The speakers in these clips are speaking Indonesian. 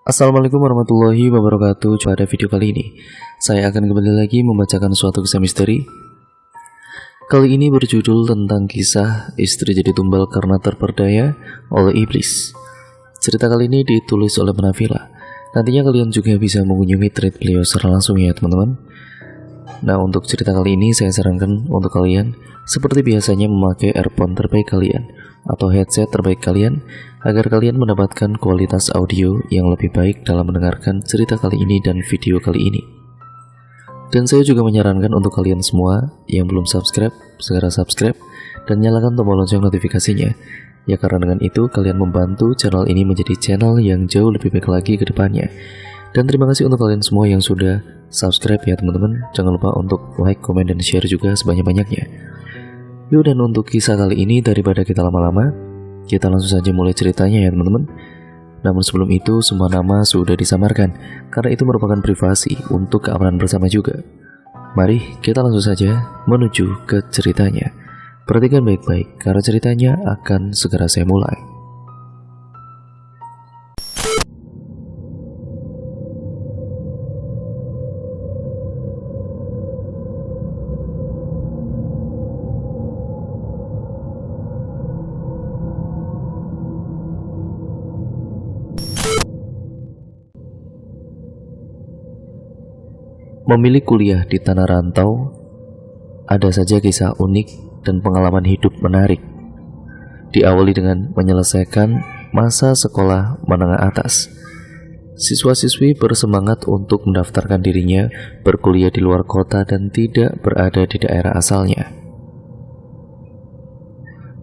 Assalamualaikum warahmatullahi wabarakatuh. Pada video kali ini saya akan kembali lagi membacakan suatu kisah misteri. Kali ini berjudul tentang kisah istri jadi tumbal karena terperdaya oleh iblis. Cerita kali ini ditulis oleh Penafila. Nantinya kalian juga bisa mengunjungi thread beliau secara langsung ya teman-teman. Nah, untuk cerita kali ini saya sarankan untuk kalian seperti biasanya memakai earphone terbaik kalian atau headset terbaik kalian agar kalian mendapatkan kualitas audio yang lebih baik dalam mendengarkan cerita kali ini dan video kali ini. Dan saya juga menyarankan untuk kalian semua yang belum subscribe, segera subscribe dan nyalakan tombol lonceng notifikasinya. Ya, karena dengan itu kalian membantu channel ini menjadi channel yang jauh lebih baik lagi ke depannya. Dan terima kasih untuk kalian semua yang sudah subscribe ya teman-teman. Jangan lupa untuk like, komen, dan share juga sebanyak-banyaknya. Yuk, dan untuk kisah kali ini daripada kita lama-lama, kita langsung saja mulai ceritanya ya teman-teman. Namun sebelum itu semua nama sudah disamarkan karena itu merupakan privasi untuk keamanan bersama juga. Mari kita langsung saja menuju ke ceritanya. Perhatikan baik-baik karena ceritanya akan segera saya mulai. Memilih kuliah di tanah rantau, ada saja kisah unik dan pengalaman hidup menarik. Diawali dengan menyelesaikan masa sekolah menengah atas. Siswa-siswi bersemangat untuk mendaftarkan dirinya berkuliah di luar kota dan tidak berada di daerah asalnya.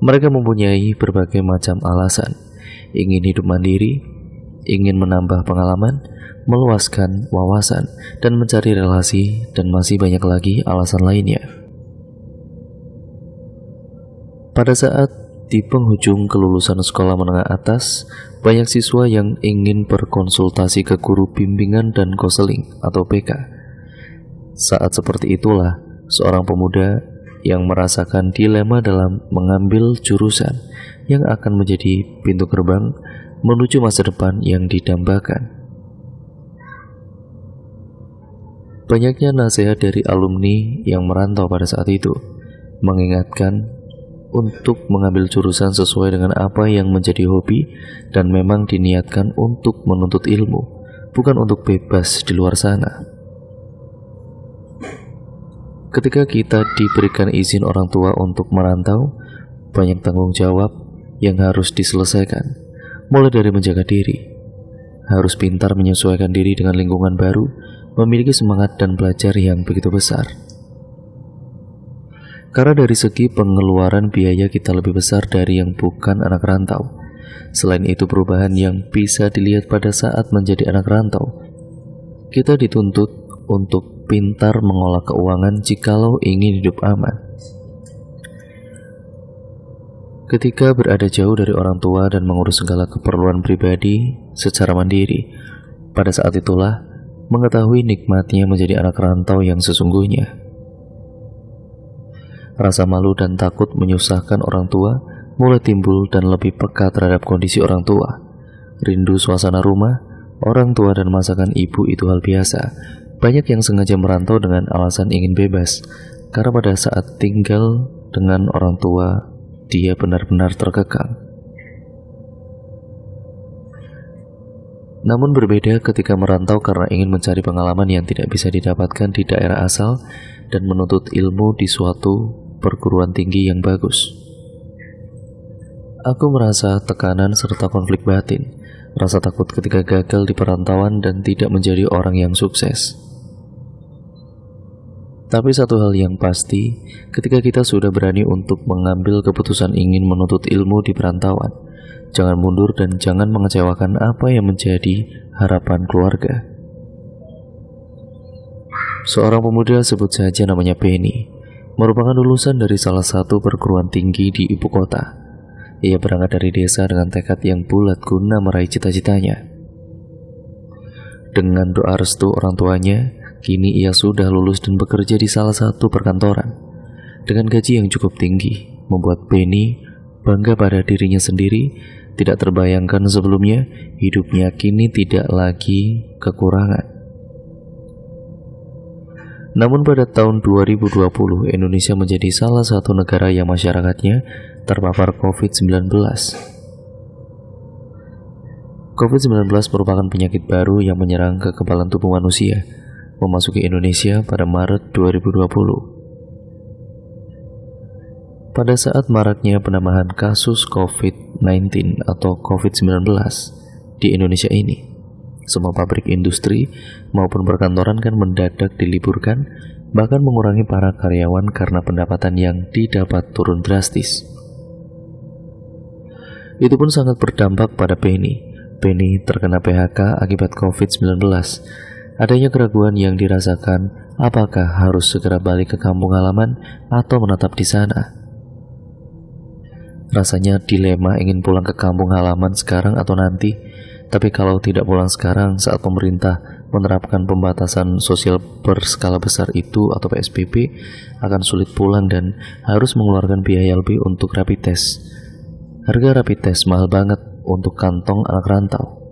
Mereka mempunyai berbagai macam alasan, ingin hidup mandiri, ingin menambah pengalaman, meluaskan wawasan, dan mencari relasi, dan masih banyak lagi alasan lainnya. Pada saat di penghujung kelulusan sekolah menengah atas, banyak siswa yang ingin berkonsultasi ke guru bimbingan dan konseling atau PK. Saat seperti itulah, seorang pemuda yang merasakan dilema dalam mengambil jurusan yang akan menjadi pintu gerbang menuju masa depan yang didambakan. Banyaknya nasihat dari alumni yang merantau pada saat itu mengingatkan untuk mengambil jurusan sesuai dengan apa yang menjadi hobi dan memang diniatkan untuk menuntut ilmu, bukan untuk bebas di luar sana. Ketika kita diberikan izin orang tua untuk merantau, banyak tanggung jawab yang harus diselesaikan, mulai dari menjaga diri, harus pintar menyesuaikan diri dengan lingkungan baru, memiliki semangat dan belajar yang begitu besar. Karena dari segi pengeluaran biaya kita lebih besar dari yang bukan anak rantau. Selain itu perubahan yang bisa dilihat pada saat menjadi anak rantau, kita dituntut untuk pintar mengolah keuangan jikalau ingin hidup aman. Ketika berada jauh dari orang tua dan mengurus segala keperluan pribadi secara mandiri, pada saat itulah mengetahui nikmatnya menjadi anak rantau yang sesungguhnya. Rasa malu dan takut menyusahkan orang tua mulai timbul dan lebih peka terhadap kondisi orang tua. Rindu suasana rumah, orang tua dan masakan ibu itu hal biasa. Banyak yang sengaja merantau dengan alasan ingin bebas, karena pada saat tinggal dengan orang tua, dia benar-benar terkekang. Namun berbeda ketika merantau karena ingin mencari pengalaman yang tidak bisa didapatkan di daerah asal dan menuntut ilmu di suatu perguruan tinggi yang bagus. Aku merasa tekanan serta konflik batin, rasa takut ketika gagal di perantauan dan tidak menjadi orang yang sukses. Tapi satu hal yang pasti, ketika kita sudah berani untuk mengambil keputusan ingin menuntut ilmu di perantauan, jangan mundur dan jangan mengecewakan apa yang menjadi harapan keluarga. Seorang pemuda, sebut saja namanya Penny, merupakan lulusan dari salah satu perguruan tinggi di ibu kota. Ia berangkat dari desa dengan tekad yang bulat guna meraih cita-citanya. Dengan doa restu orang tuanya, kini ia sudah lulus dan bekerja di salah satu perkantoran. Dengan gaji yang cukup tinggi, membuat Penny bangga pada dirinya sendiri Tidak terbayangkan sebelumnya, hidupnya kini tidak lagi kekurangan. Namun pada tahun 2020, Indonesia menjadi salah satu negara yang masyarakatnya terpapar COVID-19. COVID-19 merupakan penyakit baru yang menyerang kekebalan tubuh manusia, memasuki Indonesia pada Maret 2020. Pada saat maraknya penambahan kasus COVID-19 atau COVID-19 di Indonesia ini, semua pabrik industri maupun perkantoran kan mendadak diliburkan, bahkan mengurangi para karyawan karena pendapatan yang didapat turun drastis. Itu pun sangat berdampak pada Penny. Penny terkena PHK akibat COVID-19. Adanya keraguan yang dirasakan, apakah harus segera balik ke kampung halaman atau menetap di sana. Rasanya dilema ingin pulang ke kampung halaman sekarang atau nanti. Tapi kalau tidak pulang sekarang saat pemerintah menerapkan pembatasan sosial berskala besar itu atau PSBB, akan sulit pulang dan harus mengeluarkan biaya lebih untuk rapid test. Harga rapid test mahal banget untuk kantong anak rantau.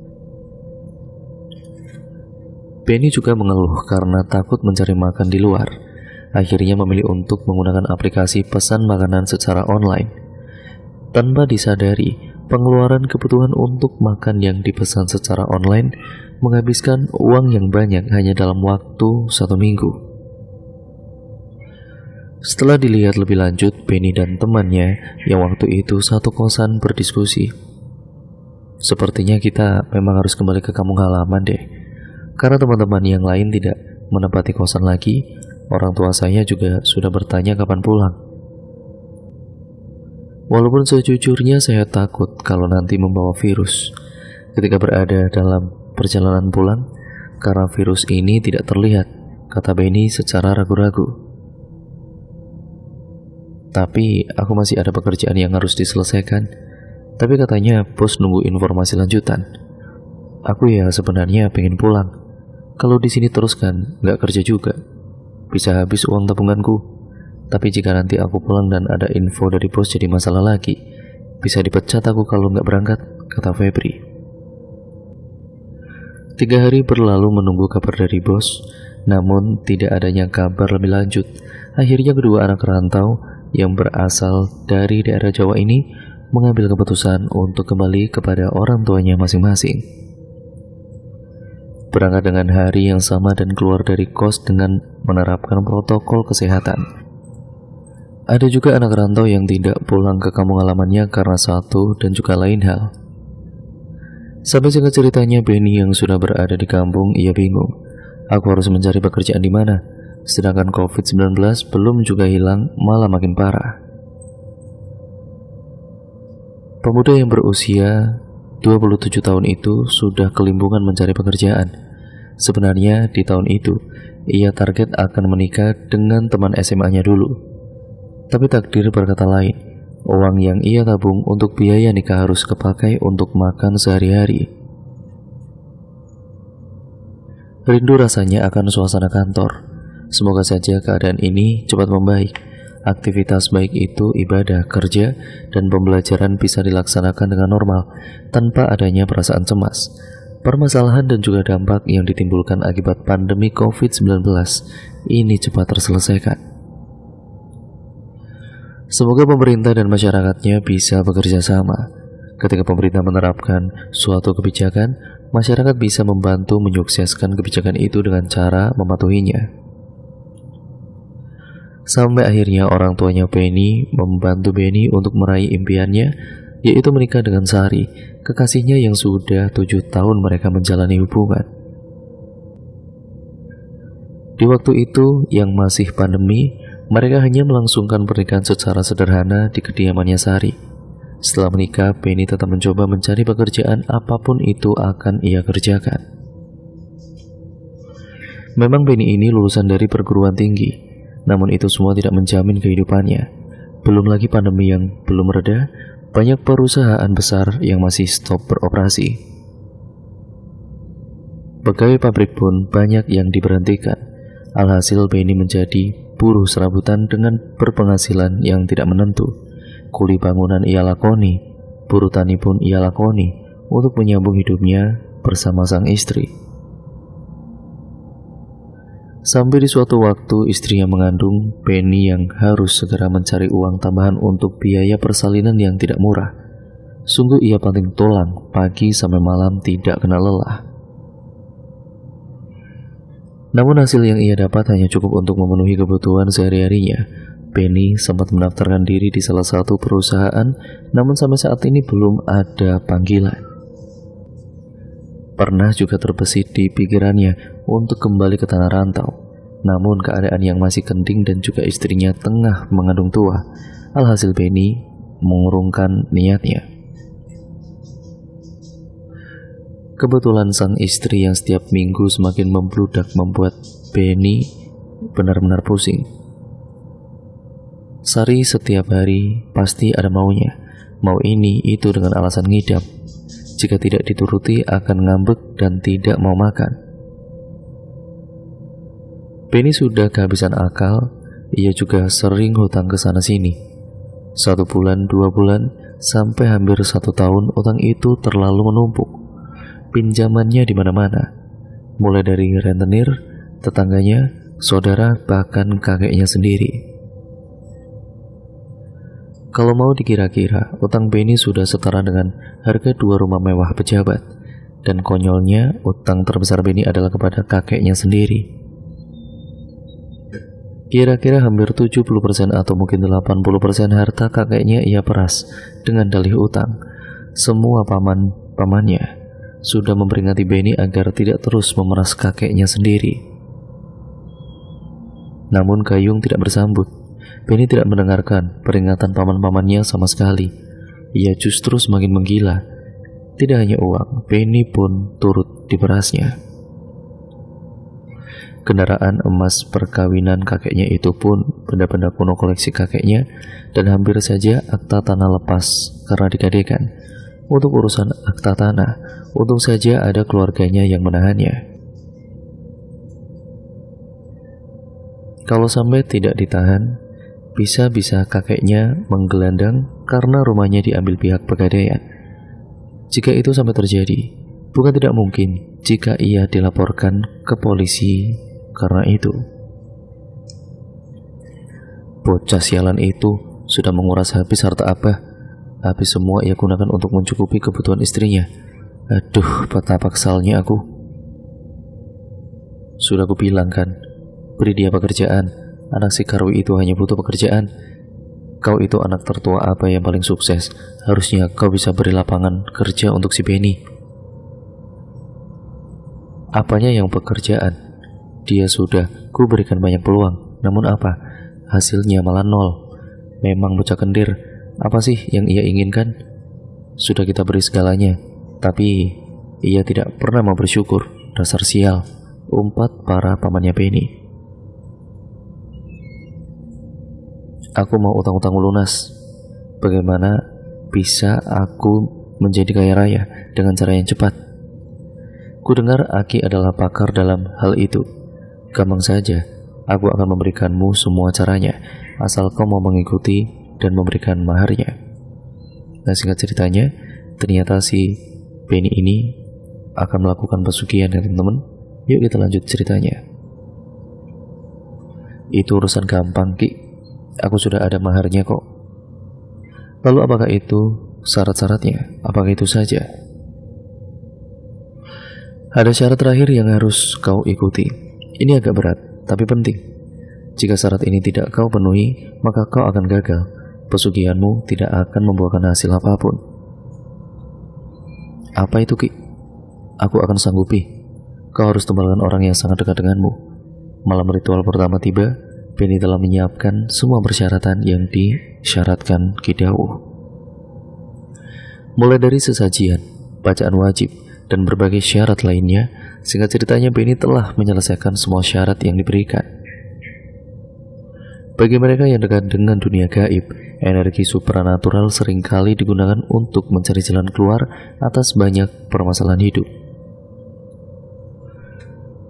Penny juga mengeluh karena takut mencari makan di luar. Akhirnya memilih untuk menggunakan aplikasi pesan makanan secara online. Tanpa disadari, pengeluaran kebutuhan untuk makan yang dipesan secara online menghabiskan uang yang banyak hanya dalam waktu 1 minggu. Setelah dilihat lebih lanjut, Penny dan temannya yang waktu itu satu kosan berdiskusi. Sepertinya kita memang harus kembali ke kampung halaman deh, karena teman-teman yang lain tidak menempati kosan lagi. Orang tua saya juga sudah bertanya kapan pulang. Walaupun sejujurnya saya takut kalau nanti membawa virus ketika berada dalam perjalanan pulang, karena virus ini tidak terlihat, kata Penny secara ragu-ragu. Tapi aku masih ada pekerjaan yang harus diselesaikan. Tapi katanya bos nunggu informasi lanjutan. Aku ya sebenarnya pengen pulang. Kalau di sini terus kan nggak kerja juga, bisa habis uang tabunganku. Tapi jika nanti aku pulang dan ada info dari bos jadi masalah lagi, bisa dipecat aku kalau nggak berangkat, kata Febri. 3 hari berlalu menunggu kabar dari bos, namun tidak adanya kabar lebih lanjut. Akhirnya kedua anak rantau yang berasal dari daerah Jawa ini mengambil keputusan untuk kembali kepada orang tuanya masing-masing. Berangkat dengan hari yang sama dan keluar dari kos dengan menerapkan protokol kesehatan. Ada juga anak rantau yang tidak pulang ke kampung halamannya karena satu dan juga lain hal. Sampai singkat ceritanya, Penny yang sudah berada di kampung, ia bingung. Aku harus mencari pekerjaan di mana? Sedangkan COVID-19 belum juga hilang, malah makin parah. Pemuda yang berusia 27 tahun itu sudah kelimpungan mencari pekerjaan. Sebenarnya di tahun itu, ia target akan menikah dengan teman SMA-nya dulu. Tapi takdir berkata lain, uang yang ia tabung untuk biaya nikah harus kepakai untuk makan sehari-hari. Rindu rasanya akan suasana kantor. Semoga saja keadaan ini cepat membaik. Aktivitas baik itu ibadah, kerja, dan pembelajaran bisa dilaksanakan dengan normal tanpa adanya perasaan cemas. Permasalahan dan juga dampak yang ditimbulkan akibat pandemi COVID-19 ini cepat terselesaikan. Semoga pemerintah dan masyarakatnya bisa bekerja sama. Ketika pemerintah menerapkan suatu kebijakan, masyarakat bisa membantu menyukseskan kebijakan itu dengan cara mematuhinya. Sampai akhirnya orang tuanya Penny membantu Penny untuk meraih impiannya, yaitu menikah dengan Sari, kekasihnya yang sudah 7 tahun mereka menjalani hubungan. Di waktu itu yang masih pandemi, mereka hanya melangsungkan pernikahan secara sederhana di kediamannya Sari. Setelah menikah, Penny tetap mencoba mencari pekerjaan apapun itu akan ia kerjakan. Memang Penny ini lulusan dari perguruan tinggi, namun itu semua tidak menjamin kehidupannya. Belum lagi pandemi yang belum reda, banyak perusahaan besar yang masih stop beroperasi. Pegawai pabrik pun banyak yang diberhentikan. Alhasil Penny menjadi buruh serabutan dengan berpenghasilan yang tidak menentu. Kuli bangunan ia lakoni, buruh tani pun ia lakoni untuk menyambung hidupnya bersama sang istri. Sampai di suatu waktu istrinya mengandung Penny yang harus segera mencari uang tambahan untuk biaya persalinan yang tidak murah. Sungguh ia banting tulang pagi sampai malam tidak kenal lelah. Namun hasil yang ia dapat hanya cukup untuk memenuhi kebutuhan sehari-harinya. Penny sempat mendaftarkan diri di salah satu perusahaan, namun sampai saat ini belum ada panggilan. Pernah juga terbesit di pikirannya untuk kembali ke tanah rantau. Namun keadaan yang masih genting dan juga istrinya tengah mengandung tua, alhasil Penny mengurungkan niatnya. Kebetulan sang istri yang setiap minggu semakin membludak membuat Penny benar-benar pusing. Sari setiap hari pasti ada maunya, mau ini itu dengan alasan ngidam. Jika tidak dituruti akan ngambek dan tidak mau makan. Penny sudah kehabisan akal, ia juga sering hutang ke sana sini. 1 bulan, 2 bulan, sampai hampir 1 tahun utang itu terlalu menumpuk. Pinjamannya di mana-mana, mulai dari rentenir, tetangganya, saudara, bahkan kakeknya sendiri. Kalau mau dikira-kira, utang Penny sudah setara dengan harga 2 rumah mewah pejabat. Dan konyolnya, utang terbesar Penny adalah kepada kakeknya sendiri. Kira-kira hampir 70% atau mungkin 80% harta kakeknya ia peras dengan dalih utang. Semua pamannya sudah memperingati Penny agar tidak terus memeras kakeknya sendiri. Namun Gayung tidak bersambut. Penny tidak mendengarkan peringatan paman-pamannya sama sekali. Ia justru semakin menggila. Tidak hanya uang, Penny pun turut diperasnya. Kendaraan emas perkawinan kakeknya itu pun benda-benda kuno koleksi kakeknya, dan hampir saja akta tanah lepas karena digadekan. Untuk urusan akta tanah, untung saja ada keluarganya yang menahannya. Kalau sampai tidak ditahan, bisa-bisa kakeknya menggelandang karena rumahnya diambil pihak pegadaian. Jika itu sampai terjadi, bukan tidak mungkin jika ia dilaporkan ke polisi karena itu. Bocah sialan itu sudah menguras habis harta Abah. Habis semua ia gunakan untuk mencukupi kebutuhan istrinya. Aduh, betapa kesalnya aku. Sudah kubilang kan, beri dia pekerjaan. Anak si Karwi itu hanya butuh pekerjaan. Kau itu anak tertua Abah yang paling sukses. Harusnya kau bisa beri lapangan kerja untuk si Penny. Apanya yang pekerjaan? Dia sudah ku berikan banyak peluang. Namun apa? Hasilnya malah nol. Memang bocah kendir. Apa sih yang ia inginkan? Sudah kita beri segalanya, tapi ia tidak pernah mau bersyukur. Dasar sial, umpat para pamannya Penny. Aku mau utang-utang lunas. Bagaimana bisa aku menjadi kaya raya dengan cara yang cepat? Kudengar Aki adalah pakar dalam hal itu. Gampang saja, aku akan memberikanmu semua caranya, asal kau mau mengikuti dan memberikan maharnya. Nah, singkat ceritanya, ternyata si Penny ini akan melakukan pesugihan ya teman-teman. Yuk kita lanjut ceritanya. Itu urusan gampang, Ki. Aku sudah ada maharnya kok. Lalu apakah itu syarat-syaratnya? Apakah itu saja? Ada syarat terakhir yang harus kau ikuti. Ini agak berat, tapi penting. Jika syarat ini tidak kau penuhi, maka kau akan gagal. Pesugihanmu tidak akan membuahkan hasil apapun. Apa itu, Ki? Aku akan sanggupi. Kau harus tumbalkan orang yang sangat dekat denganmu. Malam ritual pertama tiba, Penny telah menyiapkan semua persyaratan yang disyaratkan Ki Dawuh. Mulai dari sesajian, bacaan wajib, dan berbagai syarat lainnya. Singkat ceritanya, Penny telah menyelesaikan semua syarat yang diberikan. Bagi mereka yang dekat dengan dunia gaib, energi supranatural seringkali digunakan untuk mencari jalan keluar atas banyak permasalahan hidup.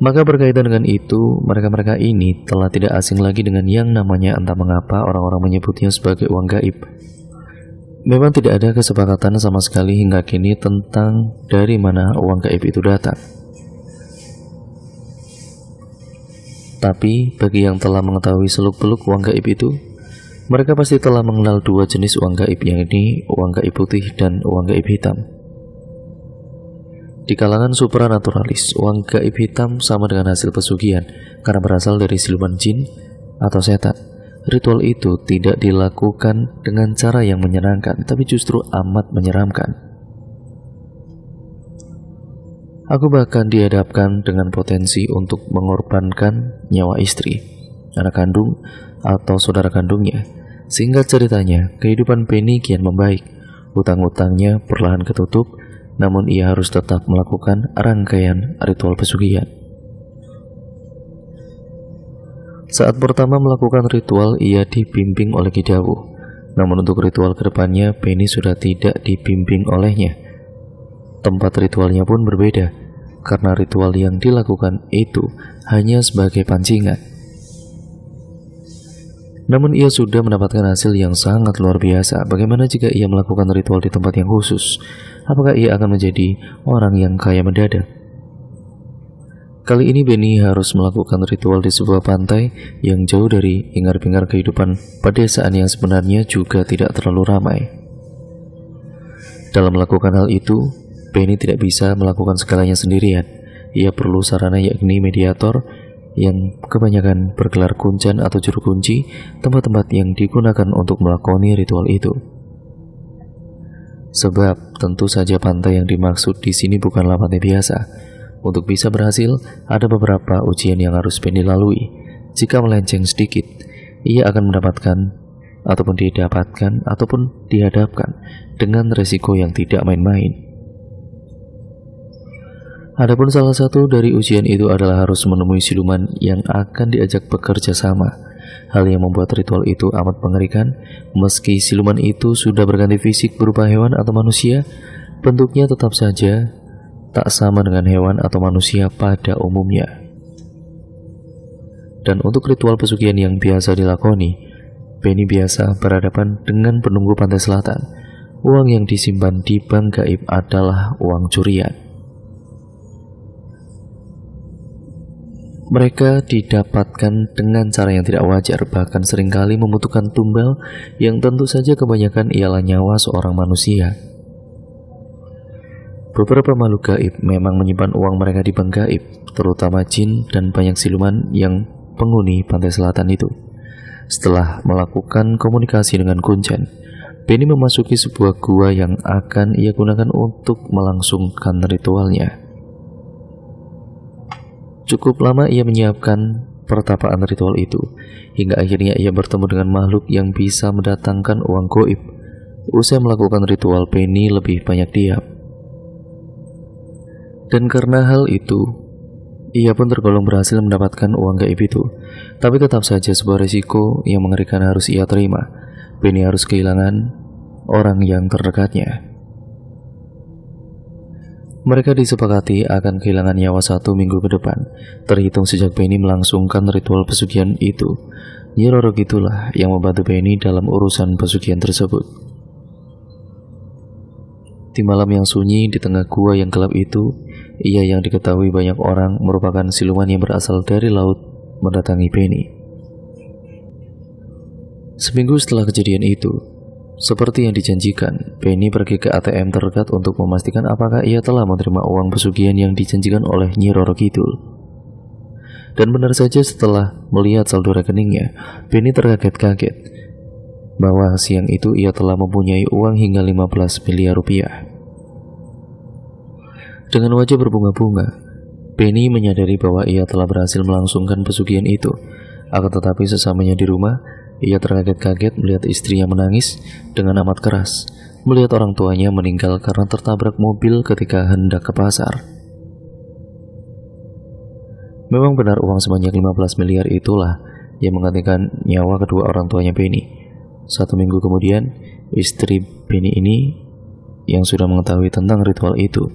Maka berkaitan dengan itu, mereka-mereka ini telah tidak asing lagi dengan yang namanya entah mengapa orang-orang menyebutnya sebagai uang gaib. Memang tidak ada kesepakatan sama sekali hingga kini tentang dari mana uang gaib itu datang. Tapi bagi yang telah mengetahui seluk-beluk uang gaib itu, mereka pasti telah mengenal dua jenis uang gaib, yakni uang gaib putih dan uang gaib hitam. Di kalangan supranaturalis, uang gaib hitam sama dengan hasil pesugihan karena berasal dari siluman jin atau setan. Ritual itu tidak dilakukan dengan cara yang menyenangkan, tapi justru amat menyeramkan. Aku bahkan dihadapkan dengan potensi untuk mengorbankan nyawa istri, anak kandung, atau saudara kandungnya. Singkat ceritanya, kehidupan Penny kian membaik. Hutang-hutangnya perlahan ketutup, namun ia harus tetap melakukan rangkaian ritual pesugihan. Saat pertama melakukan ritual, ia dibimbing oleh Ki Dawuh. Namun untuk ritual kedepannya, Penny sudah tidak dibimbing olehnya. Tempat ritualnya pun berbeda, karena ritual yang dilakukan itu hanya sebagai pancingan. Namun ia sudah mendapatkan hasil yang sangat luar biasa. Bagaimana jika ia melakukan ritual di tempat yang khusus? Apakah ia akan menjadi orang yang kaya mendadak? Kali ini Penny harus melakukan ritual di sebuah pantai yang jauh dari hingar-bingar kehidupan pedesaan yang sebenarnya juga tidak terlalu ramai. Dalam melakukan hal itu, Penny tidak bisa melakukan segalanya sendirian. Ia perlu sarana, yakni mediator yang kebanyakan bergelar kuncen atau juru kunci, tempat-tempat yang digunakan untuk melakoni ritual itu. Sebab tentu saja pantai yang dimaksud di sini bukanlah pantai biasa. Untuk bisa berhasil, ada beberapa ujian yang harus Penny lalui. Jika melenceng sedikit, ia akan mendapatkan ataupun dihadapkan dengan resiko yang tidak main-main. Adapun salah satu dari ujian itu adalah harus menemui siluman yang akan diajak bekerja sama. Hal yang membuat ritual itu amat mengerikan. Meski siluman itu sudah berganti fisik berupa hewan atau manusia, bentuknya tetap saja tak sama dengan hewan atau manusia pada umumnya. Dan untuk ritual pesugihan yang biasa dilakoni, Penny biasa berhadapan dengan penunggu pantai selatan. Uang yang disimpan di bank gaib adalah uang curian. Mereka didapatkan dengan cara yang tidak wajar, bahkan seringkali membutuhkan tumbal yang tentu saja kebanyakan ialah nyawa seorang manusia. Beberapa makhluk gaib memang menyimpan uang mereka di bank gaib, terutama jin dan banyak siluman yang penghuni pantai selatan itu. Setelah melakukan komunikasi dengan kuncen, Penny memasuki sebuah gua yang akan ia gunakan untuk melangsungkan ritualnya. Cukup lama ia menyiapkan pertapaan ritual itu, hingga akhirnya ia bertemu dengan makhluk yang bisa mendatangkan uang gaib. Usai melakukan ritual, Penny lebih banyak diam. Dan karena hal itu, ia pun tergolong berhasil mendapatkan uang gaib itu. Tapi tetap saja sebuah risiko yang mengerikan harus ia terima. Penny harus kehilangan orang yang terdekatnya. Mereka disepakati akan kehilangan nyawa 1 minggu ke depan, terhitung sejak Penny melangsungkan ritual pesugihan itu. Nyi Roro itulah yang membantu Penny dalam urusan pesugihan tersebut. Di malam yang sunyi di tengah gua yang gelap itu, ia yang diketahui banyak orang merupakan siluman yang berasal dari laut mendatangi Penny. Seminggu setelah kejadian itu, seperti yang dijanjikan, Penny pergi ke ATM terdekat untuk memastikan apakah ia telah menerima uang pesugihan yang dijanjikan oleh Nyi Roro Kidul. Dan benar saja, setelah melihat saldo rekeningnya, Penny terkaget-kaget bahwa siang itu ia telah mempunyai uang hingga 15 miliar rupiah. Dengan wajah berbunga-bunga, Penny menyadari bahwa ia telah berhasil melangsungkan pesugihan itu. Akan tetapi sesamanya di rumah, ia terkaget-kaget melihat istrinya menangis dengan amat keras, melihat orang tuanya meninggal karena tertabrak mobil ketika hendak ke pasar. Memang benar, uang sebanyak 15 miliar itulah yang menggantikan nyawa kedua orang tuanya Penny. 1 minggu kemudian, istri Penny ini yang sudah mengetahui tentang ritual itu.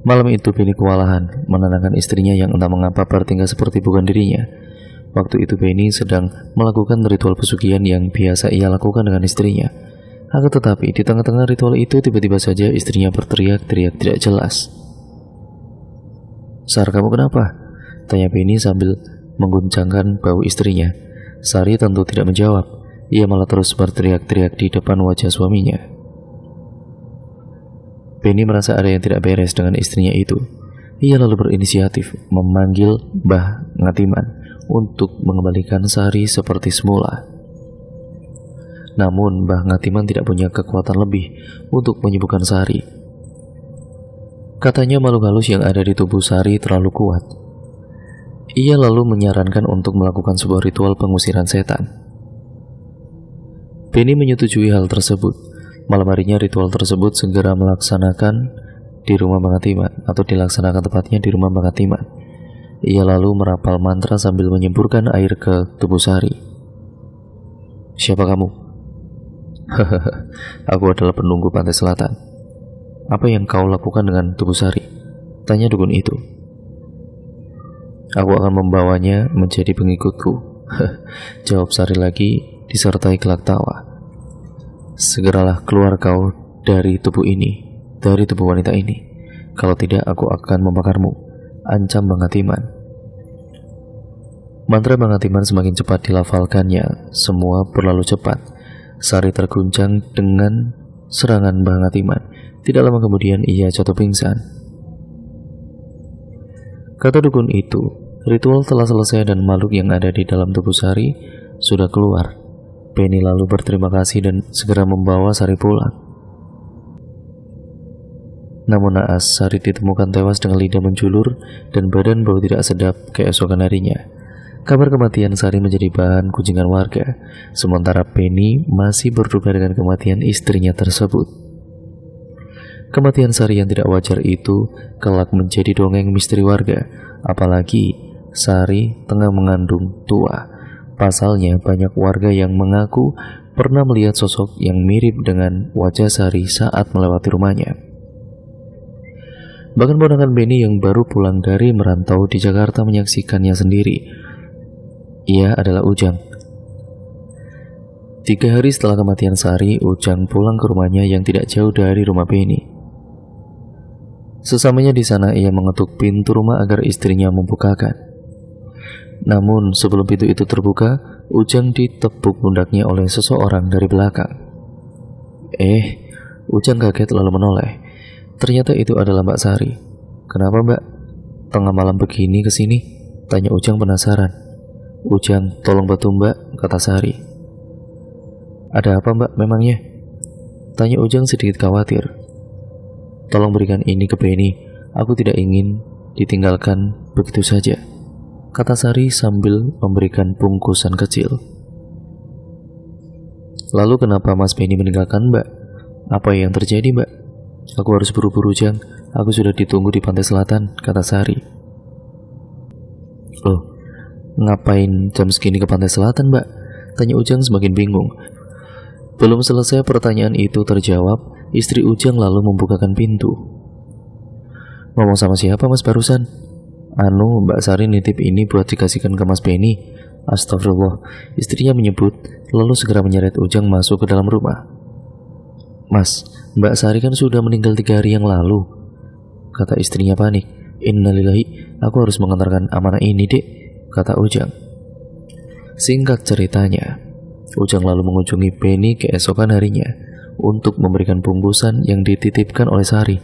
Malam itu Penny kewalahan menenangkan istrinya yang entah mengapa bertingkah seperti bukan dirinya. Waktu itu Benny sedang melakukan ritual pesugihan yang biasa ia lakukan dengan istrinya. Akan tetapi di tengah-tengah ritual itu tiba-tiba saja istrinya berteriak-teriak tidak jelas. "Sar, kamu kenapa?" tanya Benny sambil mengguncangkan bahu istrinya. Sari tentu tidak menjawab. Ia malah terus berteriak-teriak di depan wajah suaminya. Benny merasa ada yang tidak beres dengan istrinya itu. Ia lalu berinisiatif memanggil Mbah Ngatiman untuk mengembalikan Sari seperti semula. Namun Mbah Ngatiman tidak punya kekuatan lebih untuk menyembuhkan Sari. Katanya makhluk halus yang ada di tubuh Sari terlalu kuat. Ia lalu menyarankan untuk melakukan sebuah ritual pengusiran setan. Benny menyetujui hal tersebut. Malam harinya ritual tersebut segera melaksanakan di rumah Mbah Ngatiman, atau dilaksanakan tepatnya di rumah Mbah Ngatiman. Ia lalu merapal mantra sambil menyemburkan air ke tubuh Sari. "Siapa kamu?" "Hahaha, aku adalah penunggu pantai selatan." "Apa yang kau lakukan dengan tubuh Sari?" tanya dukun itu. "Aku akan membawanya menjadi pengikutku," jawab Sari lagi disertai gelak tawa. "Segeralah keluar kau dari tubuh ini, dari tubuh wanita ini. Kalau tidak aku akan membakarmu," ancam Mbah Ngatiman. Mantra Mbah Ngatiman semakin cepat dilafalkannya. Semua berlalu cepat. Sari terguncang dengan serangan Mbah Ngatiman. Tidak lama kemudian ia jatuh pingsan. Kata dukun itu, ritual telah selesai dan makhluk yang ada di dalam tubuh Sari sudah keluar. Benny lalu berterima kasih dan segera membawa Sari pulang. Namun naas, Sari ditemukan tewas dengan lidah menjulur dan badan bau tidak sedap keesokan harinya. Kabar kematian Sari menjadi bahan kunjungan warga, sementara Benny masih berduka dengan kematian istrinya tersebut. Kematian Sari yang tidak wajar itu kelak menjadi dongeng misteri warga, apalagi Sari tengah mengandung tua. Pasalnya banyak warga yang mengaku pernah melihat sosok yang mirip dengan wajah Sari saat melewati rumahnya. Bahkan ponakan Benny yang baru pulang dari merantau di Jakarta menyaksikannya sendiri. Ia adalah Ujang. 3 hari setelah kematian Sari, Ujang pulang ke rumahnya yang tidak jauh dari rumah Benny. Sesamanya di sana ia mengetuk pintu rumah agar istrinya membukakan. Namun sebelum pintu itu terbuka, Ujang ditepuk pundaknya oleh seseorang dari belakang. Ujang kaget lalu menoleh. Ternyata itu adalah Mbak Sari. "Kenapa Mbak? Tengah malam begini kesini?" tanya Ujang penasaran. "Ujang, tolong bantu Mbak," kata Sari. "Ada apa Mbak memangnya?" tanya Ujang sedikit khawatir. "Tolong berikan ini ke Benny. Aku tidak ingin ditinggalkan begitu saja," kata Sari sambil memberikan bungkusan kecil. "Lalu kenapa Mas Benny meninggalkan Mbak? Apa yang terjadi Mbak?" "Aku harus buru-buru Jang. Aku sudah ditunggu di pantai selatan," kata Sari. "Loh, ngapain jam segini ke pantai selatan Mbak?" tanya Ujang semakin bingung. Belum selesai pertanyaan itu terjawab, istri Ujang lalu membukakan pintu. "Ngomong sama siapa Mas barusan?" Mbak Sari nitip ini buat dikasihkan ke Mas Benny." Astagfirullah, istrinya menyebut, lalu segera menyeret Ujang masuk ke dalam rumah. "Mas, Mbak Sari kan sudah meninggal 3 hari yang lalu," kata istrinya panik. "Innalillahi, aku harus mengantarkan amanah ini Dek," kata Ujang. Singkat ceritanya, Ujang lalu mengunjungi Benny keesokan harinya untuk memberikan bungkusan yang dititipkan oleh Sari.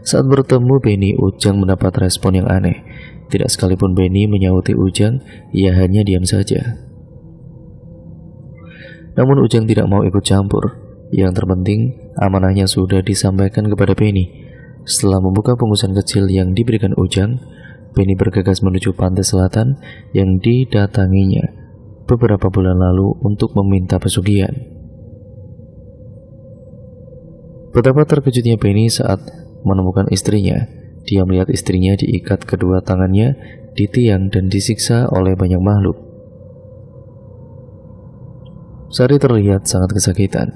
Saat bertemu Benny, Ujang mendapat respon yang aneh. Tidak sekalipun Benny menyauti Ujang, ia hanya diam saja. Namun Ujang tidak mau ikut campur. Yang terpenting, amanahnya sudah disampaikan kepada Benny. Setelah membuka bungkusan kecil yang diberikan Ujang, Benny bergegas menuju pantai selatan yang didatanginya beberapa bulan lalu untuk meminta pesugihan. Betapa terkejutnya Benny saat menemukan istrinya. Dia melihat istrinya diikat kedua tangannya di tiang dan disiksa oleh banyak makhluk. Sari terlihat sangat kesakitan.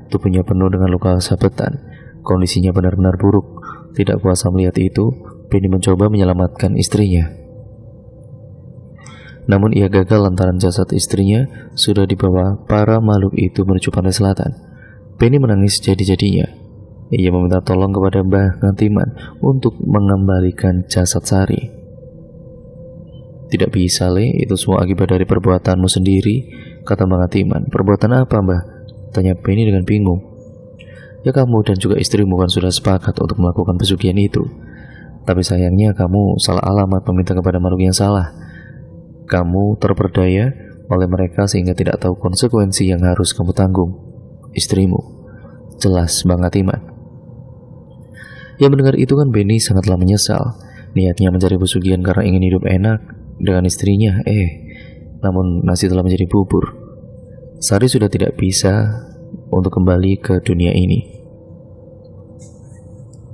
Tubuhnya penuh dengan luka sabetan. Kondisinya benar-benar buruk. Tidak kuasa melihat itu, Benny mencoba menyelamatkan istrinya. Namun ia gagal lantaran jasad istrinya sudah dibawa para makhluk itu menuju pantai selatan. Penny menangis jadi-jadinya. Ia meminta tolong kepada Mbah Ngatiman untuk mengembalikan jasad Sari. Tidak bisa, Le, itu semua akibat dari perbuatanmu sendiri, kata Mbah Ngatiman. Perbuatan apa, Mbah? Tanya Penny dengan bingung. Ya kamu dan juga istrimu kan sudah sepakat untuk melakukan pesugihan itu. Tapi sayangnya kamu salah alamat meminta kepada makhluk yang salah. Kamu terperdaya oleh mereka sehingga tidak tahu konsekuensi yang harus kamu tanggung. Istrimu. Jelas Mbah Ngatiman. Yang mendengar itu kan Penny sangatlah menyesal. Niatnya mencari pesugihan karena ingin hidup enak dengan istrinya, namun nasi telah menjadi bubur. Sari sudah tidak bisa untuk kembali ke dunia ini.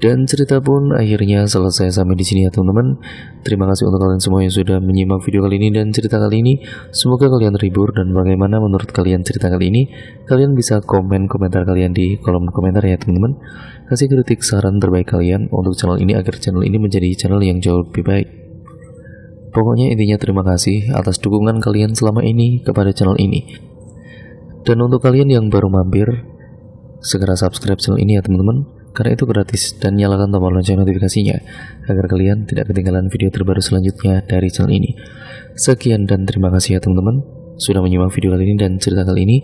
Dan cerita pun akhirnya selesai sampai di sini ya teman-teman. Terima kasih untuk kalian semua yang sudah menyimak video kali ini dan cerita kali ini. Semoga kalian terhibur, dan bagaimana menurut kalian cerita kali ini? Kalian bisa komen komentar kalian di kolom komentar ya teman-teman. Kasih kritik saran terbaik kalian untuk channel ini agar channel ini menjadi channel yang jauh lebih baik. Pokoknya intinya terima kasih atas dukungan kalian selama ini kepada channel ini. Dan untuk kalian yang baru mampir, segera subscribe channel ini ya teman-teman, karena itu gratis, dan nyalakan tombol lonceng notifikasinya agar kalian tidak ketinggalan video terbaru selanjutnya dari channel ini. Sekian dan terima kasih ya teman-teman sudah menyimak video kali ini dan cerita kali ini.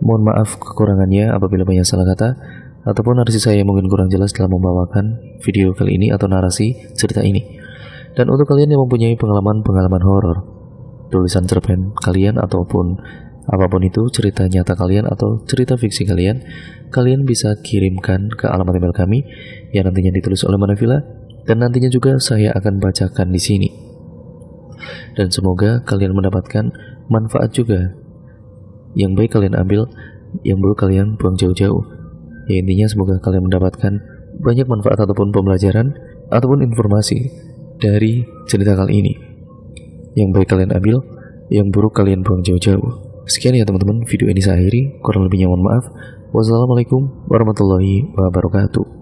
Mohon maaf kekurangannya apabila banyak salah kata ataupun narasi saya mungkin kurang jelas dalam membawakan video kali ini atau narasi cerita ini. Dan untuk kalian yang mempunyai pengalaman horor, tulisan cerpen kalian ataupun apapun itu, cerita nyata kalian atau cerita fiksi kalian, kalian bisa kirimkan ke alamat email kami yang nantinya ditulis oleh Manavila, dan nantinya juga saya akan bacakan di sini. Dan semoga kalian mendapatkan manfaat juga. Yang baik kalian ambil, yang buruk kalian buang jauh-jauh. Ya intinya semoga kalian mendapatkan banyak manfaat ataupun pembelajaran ataupun informasi dari cerita kali ini. Yang baik kalian ambil, yang buruk kalian buang jauh-jauh. Sekian ya teman-teman, video ini saya akhiri. Kurang lebihnya mohon maaf. Wassalamualaikum warahmatullahi wabarakatuh.